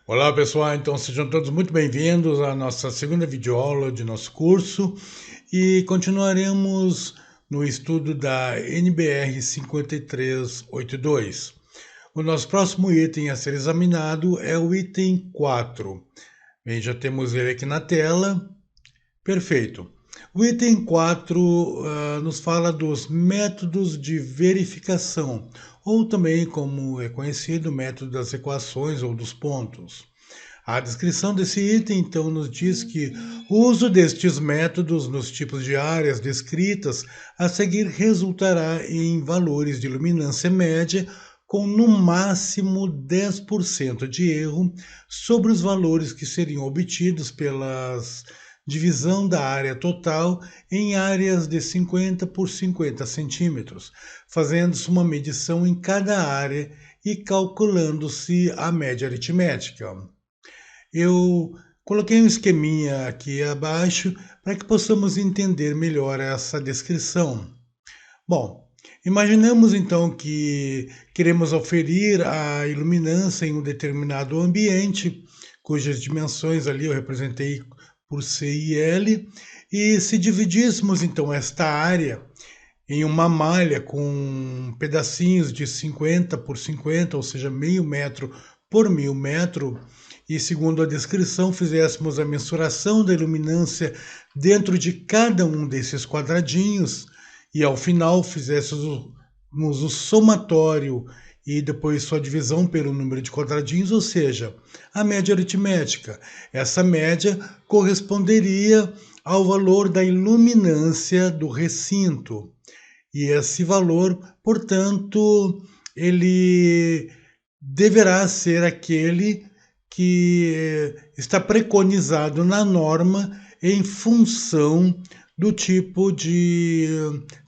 Olá pessoal, então sejam todos muito bem-vindos à nossa segunda videoaula de nosso curso e continuaremos no estudo da NBR 5382. O nosso próximo item a ser examinado é o item 4. Bem, já temos ele aqui na tela. Perfeito. O item 4 nos fala dos métodos de verificação, ou também, como é conhecido, o método das equações ou dos pontos. A descrição desse item, então, nos diz que o uso destes métodos nos tipos de áreas descritas a seguir resultará em valores de luminância média com no máximo 10% de erro sobre os valores que seriam obtidos pela divisão da área total em áreas de 50 por 50 centímetros, fazendo-se uma medição em cada área e calculando-se a média aritmética. Eu coloquei um esqueminha aqui abaixo para que possamos entender melhor essa descrição. Bom, imaginemos então que queremos oferir a iluminância em um determinado ambiente, cujas dimensões ali eu representei por C e L, e se dividíssemos então esta área em uma malha com pedacinhos de 50 por 50, ou seja, meio metro por meio metro, e segundo a descrição, fizéssemos a mensuração da iluminância dentro de cada um desses quadradinhos, e ao final fizéssemos o somatório e depois sua divisão pelo número de quadradinhos, ou seja, a média aritmética. Essa média corresponderia ao valor da iluminância do recinto. E esse valor, portanto, ele deverá ser aquele que está preconizado na norma em função do tipo de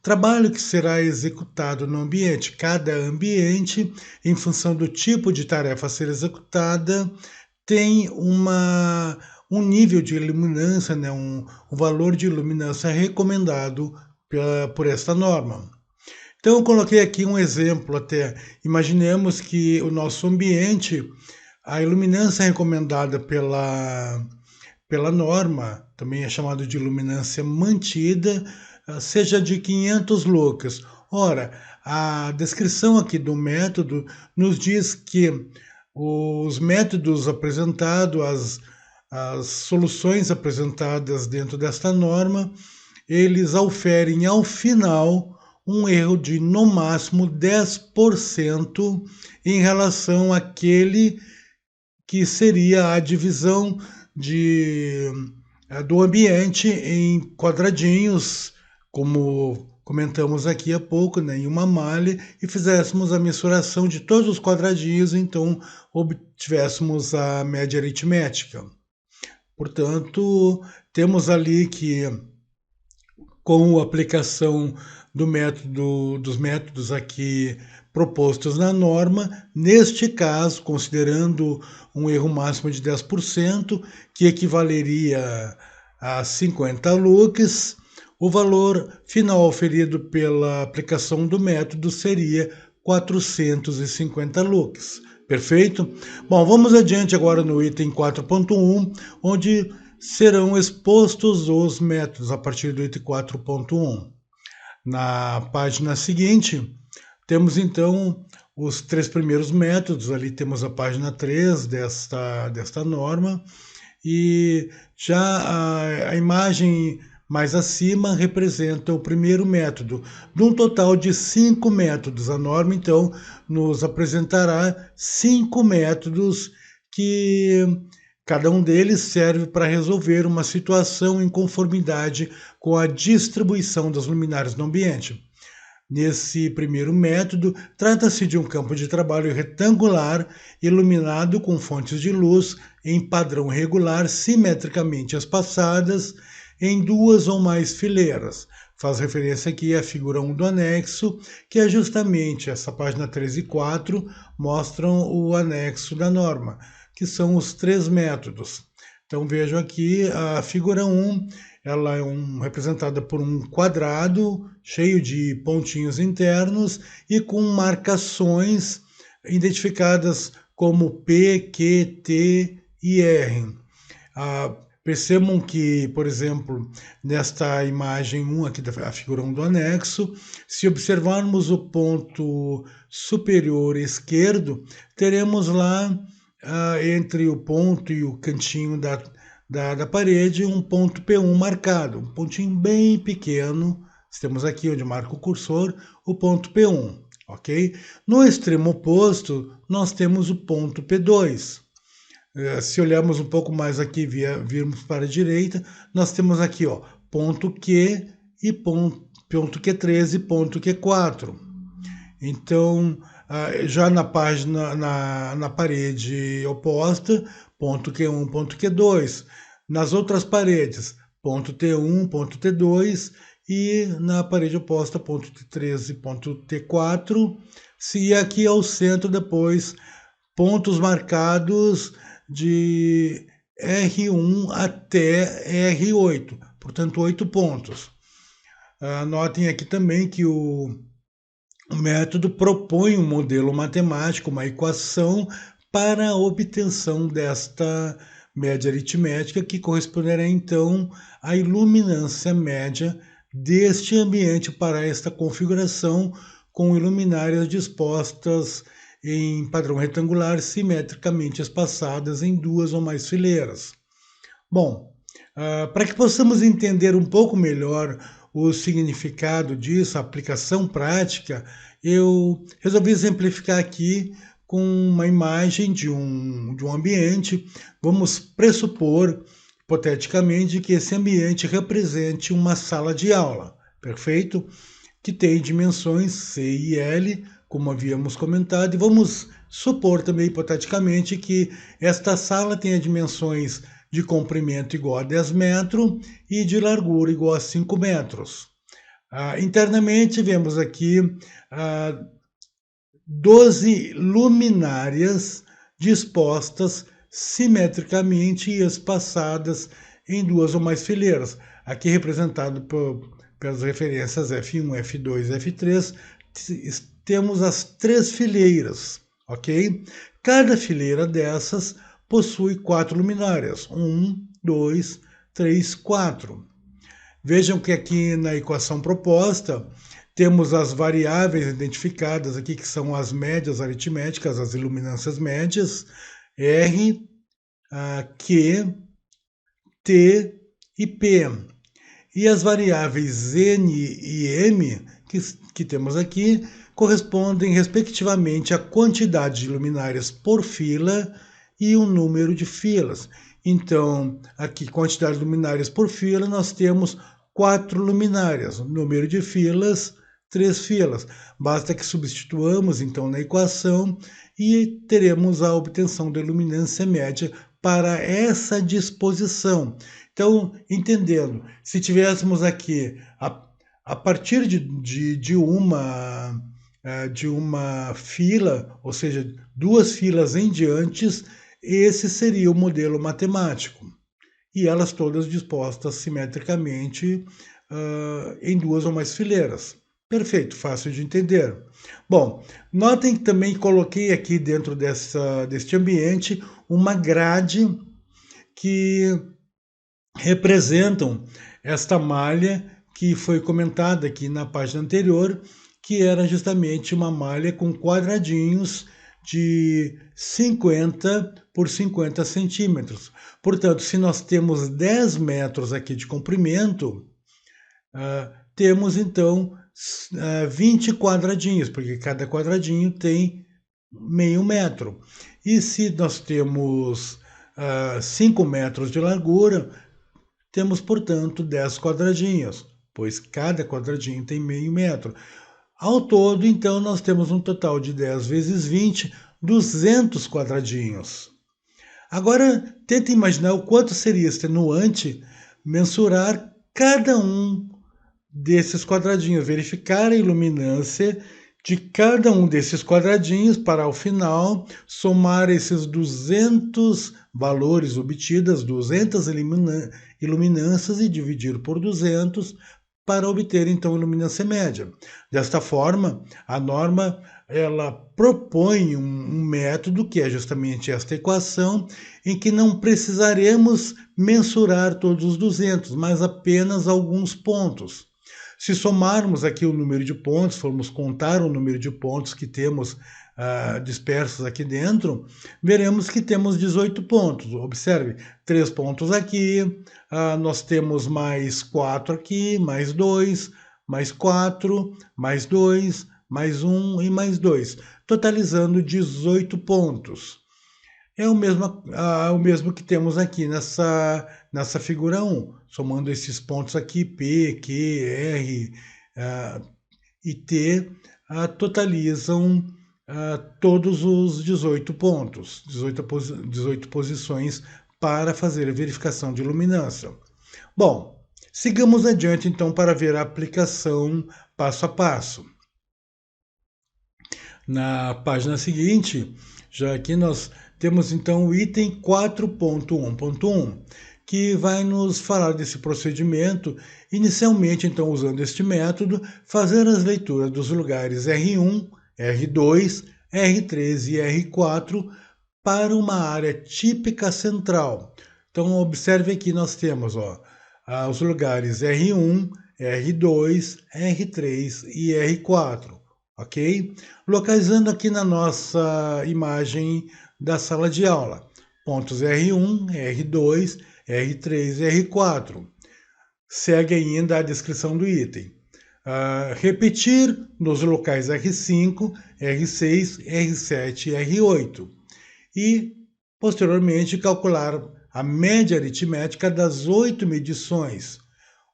trabalho que será executado no ambiente. Cada ambiente, em função do tipo de tarefa a ser executada, tem um nível de iluminância, né, um valor de iluminância recomendado por esta norma. Então, eu coloquei aqui um exemplo até. Imaginemos que o nosso ambiente, a iluminância recomendada pela norma, também é chamado de iluminância mantida, seja de 500 lucas. Ora, a descrição aqui do método nos diz que os métodos apresentados, as soluções apresentadas dentro desta norma, eles auferem ao final um erro de no máximo 10% em relação àquele que seria a divisão do ambiente em quadradinhos, como comentamos aqui há pouco, né, em uma malha, e fizéssemos a mensuração de todos os quadradinhos, então obtivéssemos a média aritmética. Portanto, temos ali que, com a aplicação dos métodos aqui propostos na norma, neste caso, considerando um erro máximo de 10%, que equivaleria a 50 lux, o valor final oferido pela aplicação do método seria 450 lux. Perfeito? Bom, vamos adiante agora no item 4.1, onde serão expostos os métodos a partir do item 4.1. Na página seguinte, temos então os três primeiros métodos, ali temos a página 3 desta norma, e já a imagem mais acima representa o primeiro método, de um total de 5 métodos. A norma, então, nos apresentará 5 métodos que cada um deles serve para resolver uma situação em conformidade com a distribuição das luminárias no ambiente. Nesse primeiro método, trata-se de um campo de trabalho retangular iluminado com fontes de luz em padrão regular simetricamente espaçadas em duas ou mais fileiras. Faz referência aqui à figura 1 do anexo, que é justamente essa página 3 e 4, mostram o anexo da norma, que são os 3 métodos. Então vejo aqui a figura 1, ela é representada por um quadrado cheio de pontinhos internos e com marcações identificadas como P, Q, T e R. Percebam que, por exemplo, nesta imagem 1 aqui da figura 1 do anexo, se observarmos o ponto superior esquerdo, teremos lá entre o ponto e o cantinho da parede um ponto P1 marcado, um pontinho bem pequeno. Temos aqui onde marca o cursor o ponto P1, ok? No extremo oposto, nós temos o ponto P2. Se olharmos um pouco mais aqui, virmos para a direita, nós temos aqui, ó, ponto Q e ponto Q3 e ponto Q4. Então, já na página, na parede oposta, ponto Q1, ponto Q2. Nas outras paredes, ponto T1, ponto T2 e na parede oposta, ponto T3 e ponto T4. E aqui ao centro, depois, pontos marcados de R1 até R8, portanto 8 pontos. Notem aqui também que o método propõe um modelo matemático, uma equação para a obtenção desta média aritmética, que corresponderá então à iluminância média deste ambiente para esta configuração com iluminárias dispostas em padrão retangular, simetricamente espaçadas em 2 ou mais fileiras. Bom, para que possamos entender um pouco melhor o significado disso, a aplicação prática, eu resolvi exemplificar aqui com uma imagem de um ambiente. Vamos pressupor, hipoteticamente, que esse ambiente represente uma sala de aula, perfeito? Que tem dimensões C e L, como havíamos comentado, e vamos supor também, hipoteticamente, que esta sala tenha dimensões de comprimento igual a 10 metros e de largura igual a 5 metros. Internamente, vemos aqui 12 luminárias dispostas simetricamente e espaçadas em 2 ou mais fileiras. Aqui representado pelas referências F1, F2 e F3, temos as 3 fileiras, ok? Cada fileira dessas possui 4 luminárias, 1, 2, 3, 4. Vejam que aqui na equação proposta temos as variáveis identificadas aqui, que são as médias aritméticas, as iluminâncias médias, R, Q, T e P. E as variáveis N e M, que temos aqui, correspondem respectivamente à quantidade de luminárias por fila e o número de filas. Então, aqui, quantidade de luminárias por fila, nós temos 4 luminárias, número de filas, 3 filas. Basta que substituamos, então, na equação e teremos a obtenção da iluminância média para essa disposição. Então, entendendo, se tivéssemos aqui, a partir de uma fila, ou seja, 2 filas em diante, esse seria o modelo matemático. E elas todas dispostas simetricamente em 2 ou mais fileiras. Perfeito, fácil de entender. Bom, notem que também coloquei aqui dentro deste ambiente uma grade que representam esta malha que foi comentada aqui na página anterior, que era justamente uma malha com quadradinhos de 50 por 50 centímetros. Portanto, se nós temos 10 metros aqui de comprimento, temos então 20 quadradinhos, porque cada quadradinho tem meio metro. E se nós temos 5 metros de largura, temos, portanto, 10 quadradinhos, pois cada quadradinho tem meio metro. Ao todo, então, nós temos um total de 10 vezes 20, 200 quadradinhos. Agora, tenta imaginar o quanto seria extenuante mensurar cada um desses quadradinhos, verificar a iluminância de cada um desses quadradinhos para, ao final, somar esses 200 valores obtidos, 200 iluminâncias e dividir por 200 para obter então a luminância média. Desta forma, a norma ela propõe um método que é justamente esta equação, em que não precisaremos mensurar todos os 200, mas apenas alguns pontos. Se somarmos aqui o número de pontos, formos contar o número de pontos que temos dispersos aqui dentro, veremos que temos 18 pontos. Observe, 3 pontos aqui, nós temos mais 4 aqui, mais 2, mais 4, mais 2, mais 1 e mais 2, totalizando 18 pontos. É o mesmo que temos aqui nessa figura 1, somando esses pontos aqui, P, Q, R e T, totalizam todos os 18 pontos, 18 posições para fazer a verificação de luminância. Bom, sigamos adiante então para ver a aplicação passo a passo. Na página seguinte, já aqui nós temos então o item 4.1.1, que vai nos falar desse procedimento, inicialmente então usando este método, fazer as leituras dos lugares R1, R2, R3 e R4 para uma área típica central. Então observe aqui nós temos os lugares R1, R2, R3 e R4. Ok? Localizando aqui na nossa imagem da sala de aula, pontos R1, R2, R3 e R4. Segue ainda a descrição do item. Repetir nos locais R5, R6, R7 e R8. E, posteriormente, calcular a média aritmética das 8 medições.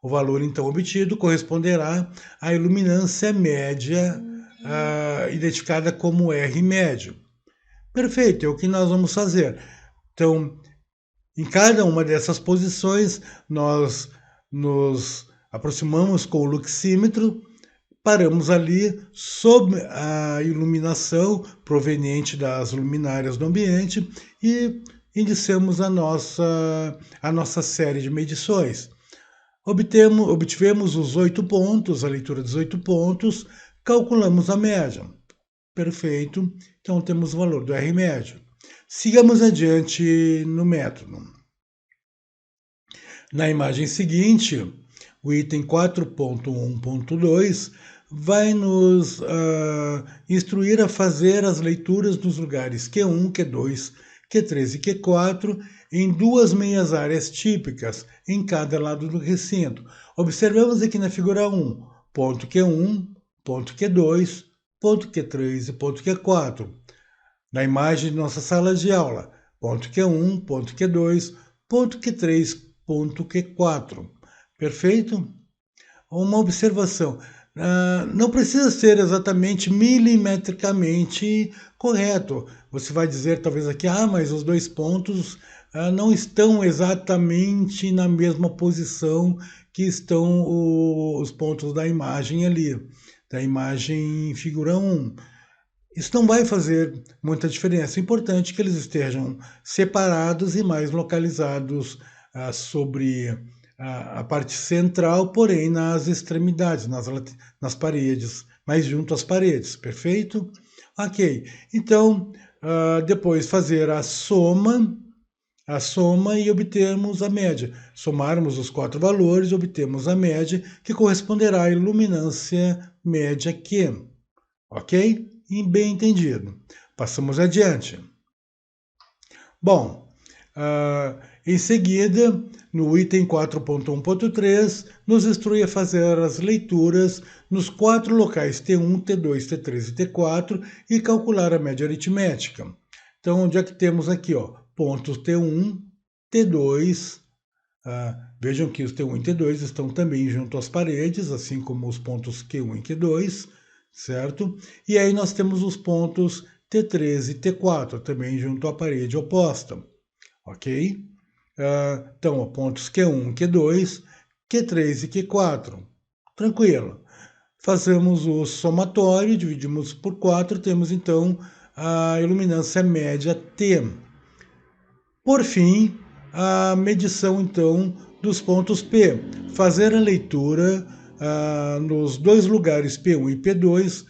O valor, então, obtido corresponderá à iluminância média identificada como R médio. Perfeito, é o que nós vamos fazer. Então, em cada uma dessas posições, nós nos aproximamos com o luxímetro, paramos ali sob a iluminação proveniente das luminárias do ambiente e iniciamos a nossa série de medições. Obtivemos os 8 pontos, a leitura dos 8 pontos, calculamos a média. Perfeito, então temos o valor do R médio. Sigamos adiante no método. Na imagem seguinte, o item 4.1.2 vai nos instruir a fazer as leituras dos lugares Q1, Q2, Q3 e Q4 em 2 meias áreas típicas em cada lado do recinto. Observamos aqui na figura 1, ponto Q1, ponto Q2, ponto Q3 e ponto Q4. Na imagem de nossa sala de aula, ponto Q1, ponto Q2, ponto Q3, ponto Q4. Perfeito? Uma observação. Não precisa ser exatamente milimetricamente correto. Você vai dizer talvez aqui, mas os 2 pontos não estão exatamente na mesma posição que estão os pontos da imagem ali, da imagem figura 1. Isso não vai fazer muita diferença. É importante que eles estejam separados e mais localizados sobre a parte central, porém nas extremidades, nas paredes, mais junto às paredes, perfeito? Ok, então depois fazer a soma e obtermos a média. Somarmos os 4 valores, obtemos a média, que corresponderá à iluminância média Q. Ok? E bem entendido. Passamos adiante. Bom, em seguida, no item 4.1.3, nos instrui a fazer as leituras nos 4 locais T1, T2, T3 e T4 e calcular a média aritmética. Então, onde é que temos aqui? Pontos T1, T2, vejam que os T1 e T2 estão também junto às paredes, assim como os pontos Q1 e Q2, certo? E aí nós temos os pontos T3 e T4, também junto à parede oposta, ok? Então, pontos Q1, Q2, Q3 e Q4, tranquilo. Fazemos o somatório, dividimos por 4, temos então a iluminância média T. Por fim, a medição então dos pontos P. Fazer a leitura nos dois lugares P1 e P2,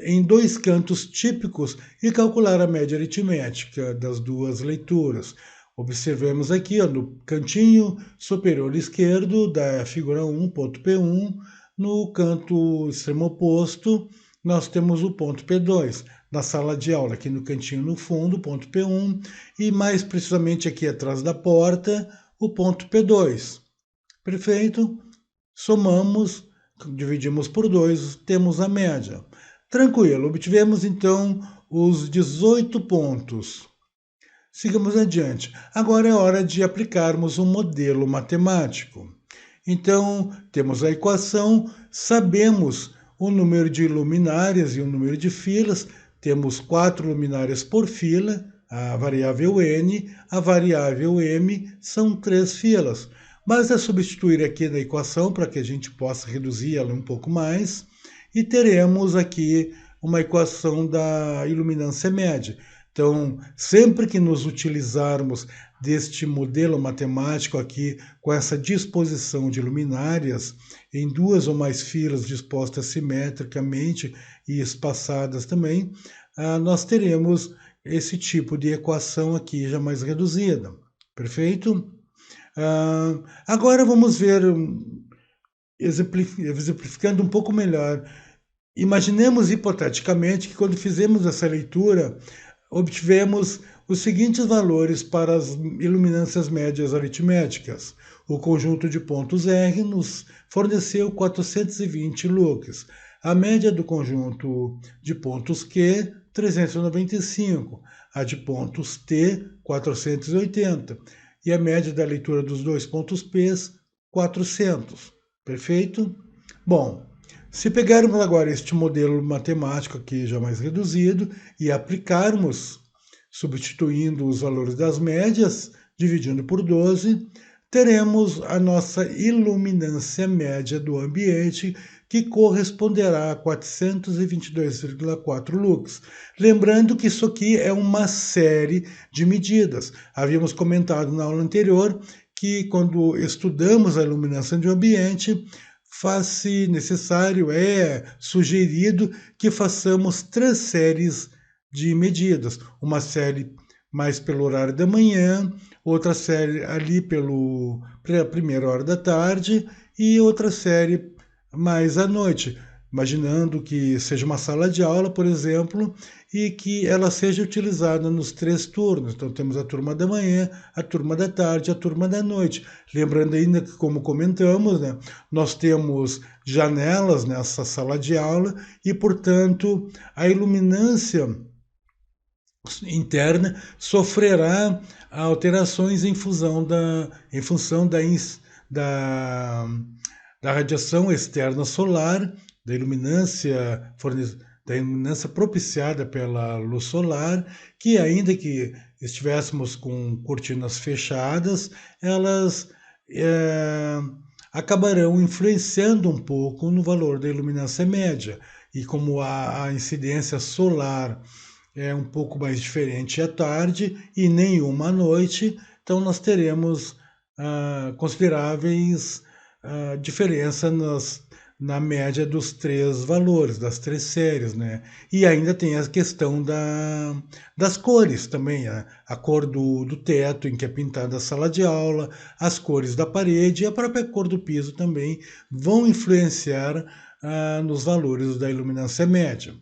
em dois cantos típicos e calcular a média aritmética das duas leituras. Observemos aqui, no cantinho superior esquerdo da figura 1, ponto P1, no canto extremo oposto, nós temos o ponto P2. Na sala de aula, aqui no cantinho no fundo, ponto P1, e mais precisamente aqui atrás da porta, o ponto P2. Perfeito? Somamos, dividimos por 2, temos a média. Tranquilo, obtivemos então os 18 pontos. Sigamos adiante. Agora é hora de aplicarmos um modelo matemático. Então, temos a equação, sabemos o número de luminárias e o número de filas, temos 4 luminárias por fila, a variável n, a variável m, são 3 filas. Basta substituir aqui na equação para que a gente possa reduzir ela um pouco mais, e teremos aqui uma equação da iluminância média. Então, sempre que nos utilizarmos deste modelo matemático aqui, com essa disposição de luminárias em duas ou mais filas dispostas simetricamente e espaçadas também, nós teremos esse tipo de equação aqui já mais reduzida. Perfeito? Agora vamos ver, exemplificando um pouco melhor. Imaginemos hipoteticamente que quando fizemos essa leitura, obtivemos os seguintes valores para as iluminâncias médias aritméticas. O conjunto de pontos R nos forneceu 420 lux. A média do conjunto de pontos Q, 395. A de pontos T, 480. E a média da leitura dos dois pontos P, 400. Perfeito? Bom, se pegarmos agora este modelo matemático aqui já mais reduzido e aplicarmos, substituindo os valores das médias, dividindo por 12, teremos a nossa iluminância média do ambiente, que corresponderá a 422,4 lux. Lembrando que isso aqui é uma série de medidas. Havíamos comentado na aula anterior que quando estudamos a iluminância do ambiente, faz-se necessário, sugerido que façamos 3 séries de medidas. Uma série mais pelo horário da manhã, outra série ali pela primeira hora da tarde e outra série mais à noite, imaginando que seja uma sala de aula, por exemplo, e que ela seja utilizada nos 3 turnos. Então temos a turma da manhã, a turma da tarde, a turma da noite. Lembrando ainda que, como comentamos, nós temos janelas nessa sala de aula e, portanto, a iluminância interna sofrerá alterações em função da radiação externa solar, da iluminância propiciada pela luz solar, que ainda que estivéssemos com cortinas fechadas, elas acabarão influenciando um pouco no valor da iluminância média. E como a incidência solar é um pouco mais diferente à tarde e nenhuma à noite, então nós teremos consideráveis diferença na média dos 3 valores, das 3 séries, E ainda tem a questão das cores também, a cor do teto em que é pintada a sala de aula, as cores da parede e a própria cor do piso também vão influenciar nos valores da iluminância média.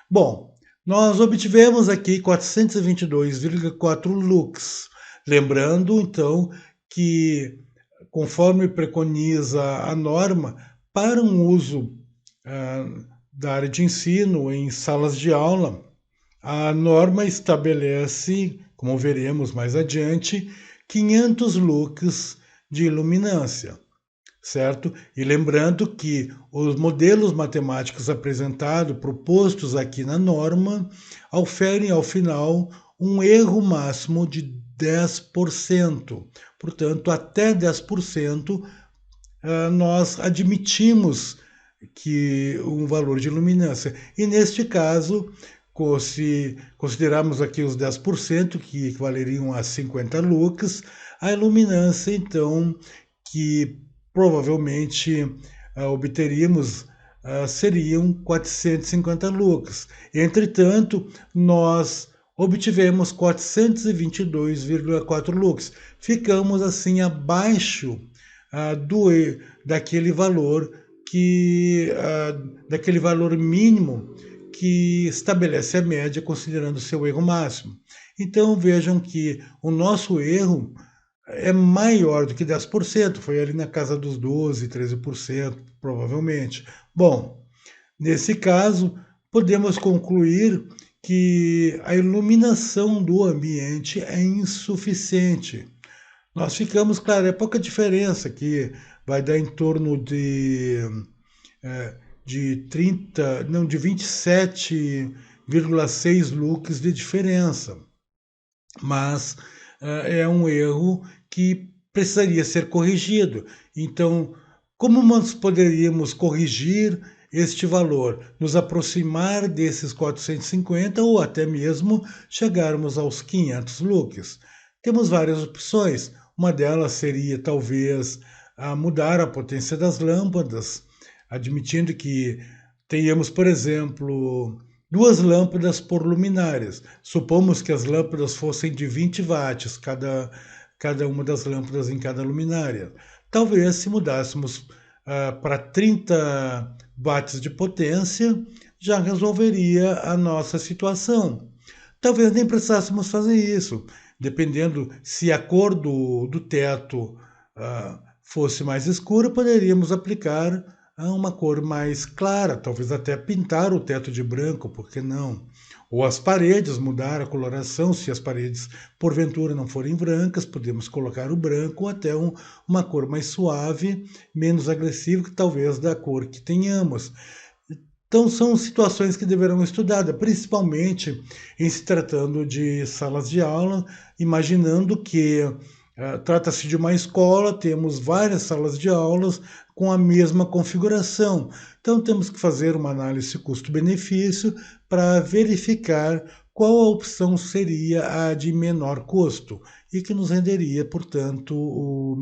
Bom, nós obtivemos aqui 422,4 lux. Lembrando, então, que conforme preconiza a norma, para um uso da área de ensino em salas de aula, a norma estabelece, como veremos mais adiante, 500 lux de iluminância, certo? E lembrando que os modelos matemáticos apresentados, propostos aqui na norma, oferem ao final um erro máximo de 10%. Portanto, até 10% nós admitimos que um valor de iluminância. E neste caso, se considerarmos aqui os 10%, que equivaleriam a 50 lux, a iluminância, então, que provavelmente obteríamos seriam 450 lux. Entretanto, nós obtivemos 422,4 lux. Ficamos assim abaixo daquele valor daquele valor mínimo que estabelece a média considerando o seu erro máximo. Então vejam que o nosso erro é maior do que 10%, foi ali na casa dos 12%, 13%, provavelmente. Bom, nesse caso, podemos concluir que a iluminação do ambiente é insuficiente. Nós ficamos, claro, é pouca diferença, que vai dar em torno de 30, não, de 27,6 lux de diferença. Mas é um erro que precisaria ser corrigido. Então, como nós poderíamos corrigir este valor? Nos aproximar desses 450 ou até mesmo chegarmos aos 500 lux? Temos várias opções. Uma delas seria talvez mudar a potência das lâmpadas, admitindo que tenhamos, por exemplo, 2 lâmpadas por luminárias. Supomos que as lâmpadas fossem de 20 watts, cada uma das lâmpadas em cada luminária. Talvez se mudássemos para 30 watts de potência, já resolveria a nossa situação. Talvez nem precisássemos fazer isso, dependendo se a cor do teto fosse mais escura, poderíamos aplicar uma cor mais clara, talvez até pintar o teto de branco, por que não? Ou as paredes, mudar a coloração, se as paredes porventura não forem brancas, podemos colocar o branco ou até uma cor mais suave, menos agressiva, que talvez da cor que tenhamos. Então são situações que deverão ser estudadas, principalmente em se tratando de salas de aula, imaginando que trata-se de uma escola, temos várias salas de aulas com a mesma configuração. Então temos que fazer uma análise custo-benefício para verificar qual a opção seria a de menor custo e que nos renderia, portanto, o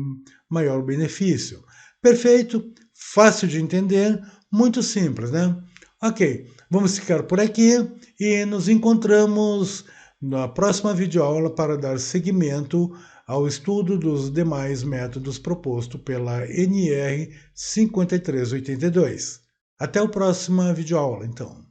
maior benefício. Perfeito, fácil de entender, muito simples, né? Ok, vamos ficar por aqui e nos encontramos na próxima videoaula para dar seguimento ao estudo dos demais métodos proposto pela NR 5382. Até a próxima videoaula, então.